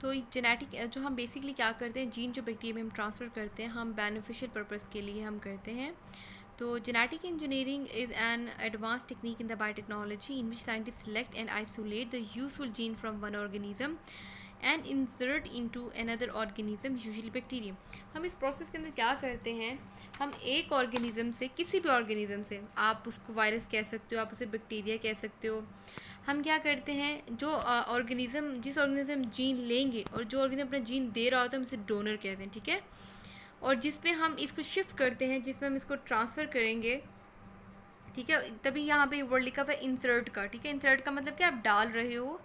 तो जेनेटिक जो हम बेसिकली क्या करते हैं, जीन जो बैक्टीरिया में हम ट्रांसफ़र करते हैं, हम बेनिफिशियल पर्पज़ के लिए हम करते हैं। तो genetic engineering is an advance technique in the biotechnology in which scientist select and isolate the useful gene from one organism and insert into another organism usually bacterium. हम इस प्रोसेस के अंदर क्या करते हैं, हम एक ऑर्गेनिज्म से, किसी भी ऑर्गेनिज्म से, आप उसको वायरस कह सकते हो, आप उसे बैक्टीरिया कह सकते हो, हम क्या करते हैं, जो ऑर्गेनिज्म, जिस ऑर्गेनिज्म जीन लेंगे और जो ऑर्गेनिज्म अपना जीन दे रहा होता है, हम उसे डोनर कहते हैं, ठीक है। और जिसमें हम इसको शिफ्ट करते हैं, जिसमें हम इसको ट्रांसफ़र करेंगे, ठीक है, तभी यहाँ पे वर्ड लिखा हुआ है इंसर्ट का, ठीक है। इंसर्ट का मतलब कि आप डाल रहे हो,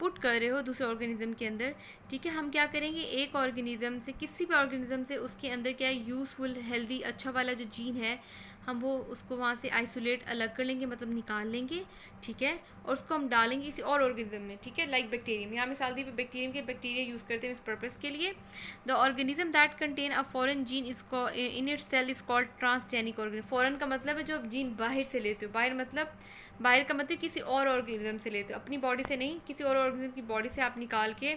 पुट कर रहे हो दूसरे ऑर्गेनिज्म के अंदर, ठीक है। हम क्या करेंगे, एक ऑर्गेनिज्म से, किसी भी ऑर्गेनिज्म से, उसके अंदर क्या है, यूज़फुल, हेल्दी, अच्छा वाला जो जीन है, हम वो उसको वहाँ से आइसोलेट अलग कर लेंगे, मतलब निकाल लेंगे, ठीक है। और उसको हम डालेंगे किसी और ऑर्गेनिज्म में, ठीक है, लाइक बैक्टीरियम। यहाँ मिसाल दी बैक्टीरियम के, बैक्टीरिया यूज़ करते हैं इस पर्पज़ के लिए। The organism that contain a foreign gene इसको in it cell is called transgenic organism. Foreign का मतलब है जो आप जीन बाहर से लेते हो, बाहर मतलब, बाहर का मतलब किसी और ऑर्गेनिज्म से लेते हो, अपनी बॉडी से नहीं, किसी और ऑर्गेनिज्म की बॉडी से आप निकाल के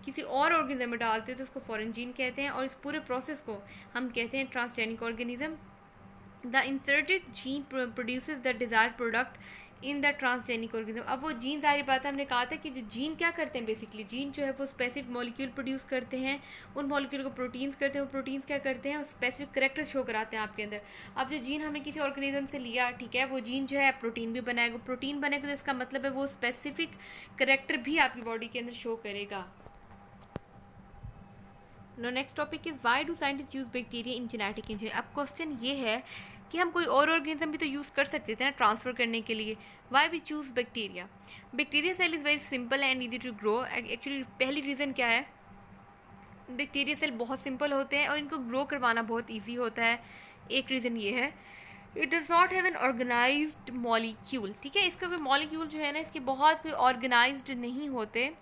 किसी और ऑर्गेनिज्म में डालते हो, तो उसको फॉरेन जीन कहते हैं। और इस पूरे प्रोसेस को हम कहते हैं transgenic organism. The inserted gene produces the desired product in the transgenic organism. अब वो जीन, सारी बात हमने कहा था कि जो जीन क्या करते हैं, बेसिकली जीन जो है वो स्पेसिफिक मॉलिक्यूल प्रोड्यूस करते हैं, उन मॉलिक्यूल को प्रोटीन्स करते हैं, वो प्रोटीन्स क्या करते हैं, स्पेसिफिक करेक्टर शो कराते हैं आपके अंदर। अब जो जीन हमने किसी ऑर्गेनिज्म से लिया, ठीक है, वो जीन जो है प्रोटीन भी बनाएगा, प्रोटीन बनेगा, तो इसका मतलब है वो स्पेसिफिक करेक्टर भी आपकी बॉडी के अंदर शो करेगा। No next topic is why do scientist use bacteria in genetic engineering. अब क्वेश्चन ये है कि हम कोई और ऑर्गेनिज्म भी तो यूज़ कर सकते थे ना ट्रांसफ़र करने के लिए, why we choose bacteria. Bacteria cell is very simple and easy to grow. Actually पहली रीज़न क्या है, बैक्टीरिया सेल बहुत सिंपल होते हैं और इनको ग्रो करवाना बहुत ईजी होता है। एक रीज़न ये है, it does not have an organised molecule, ठीक है, इसका कोई मॉलिक्यूल जो है ना, इसके बहुत कोई ऑर्गेनाइज्ड नहीं होते।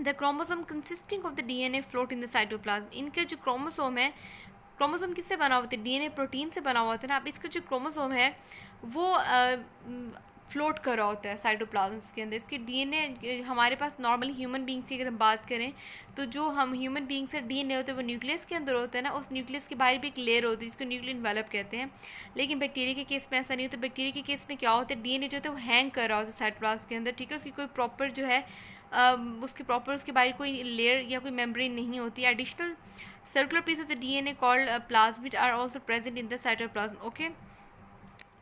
The chromosome consisting of the DNA float in the cytoplasm. इनके जो क्रोमोसोम है, क्रोमोसोम किससे बना होता है, डीएनए प्रोटीन से बना हुआ होता है ना। अब इसका जो क्रोमोसोम है वो फ्लोट कर रहा होता है साइटोप्लाज्म के अंदर। इसके डीएनए, हमारे पास नॉर्मली ह्यूमन बींग्स की अगर हम बात करें, तो जो हम ह्यूमन बींग से डीएनए होता है वो न्यूक्लियस के अंदर होता है ना, उस न्यूक्लियस के बाहर भी एक लेयर होती है जिसको न्यूक्लियर एनवेलप कहते हैं। लेकिन बैक्टीरिया के केस में ऐसा नहीं होता। बैक्टीरिया के केस में क्या होता है, डीएनए जो होता है वो हैंग कर रहा होता है साइटोप्लाज्म के अंदर, ठीक है। उसकी कोई प्रॉपर जो है उसके बाहर कोई लेयर या कोई मेम्ब्रेन नहीं होती। Additional circular piece of the DNA called plasmid are also present in the cytoplasm. Okay,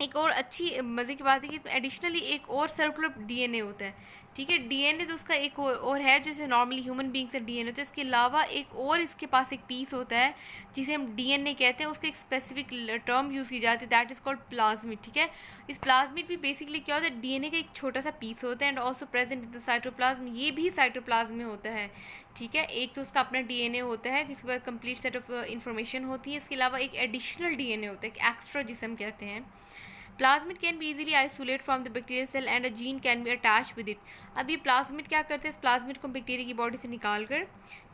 एक और अच्छी मज़े की बात है कि एडिशनली एक और सर्कुलर डीएनए होता है, ठीक है। डीएनए तो उसका एक और है, जैसे नॉर्मली ह्यूमन बींग से डीएनए होता है, इसके अलावा एक और इसके पास एक पीस होता है जिसे हम डीएनए कहते हैं। उसका एक स्पेसिफिक टर्म यूज़ की जाती है, दैट इज़ कॉल्ड प्लाज्मिड, ठीक है। इस प्लाज्मिड भी बेसिकली क्या होता है, डीएनए का एक छोटा सा पीस होता है and also present in the cytoplasm. ये भी साइटोप्लाज्म में होता है, ठीक है। एक तो उसका अपना डीएनए होता है जिसके बाद कंप्लीट सेट ऑफ इन्फॉर्मेशन होती है, इसके अलावा एक एडिशनल डीएनए होता है, एक एक्स्ट्रा जिसे हम कहते हैं। Plasmid can be easily isolate from the bacterial cell and a gene can be attach with it. अब ये प्लाज्मिड क्या करते हैं, इस प्लाज्मिड को बैक्टीरिया की बॉडी से निकाल कर,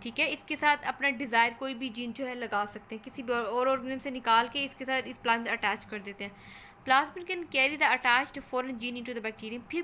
ठीक है, इसके साथ अपना डिज़ायर कोई भी जीन जो है लगा सकते हैं, किसी और ऑर्गेनिज्म से निकाल के इसके साथ इस प्लाज्मिड अटैच कर देते हैं। Plasmid can carry the attached foreign gene into the bacterium. फिर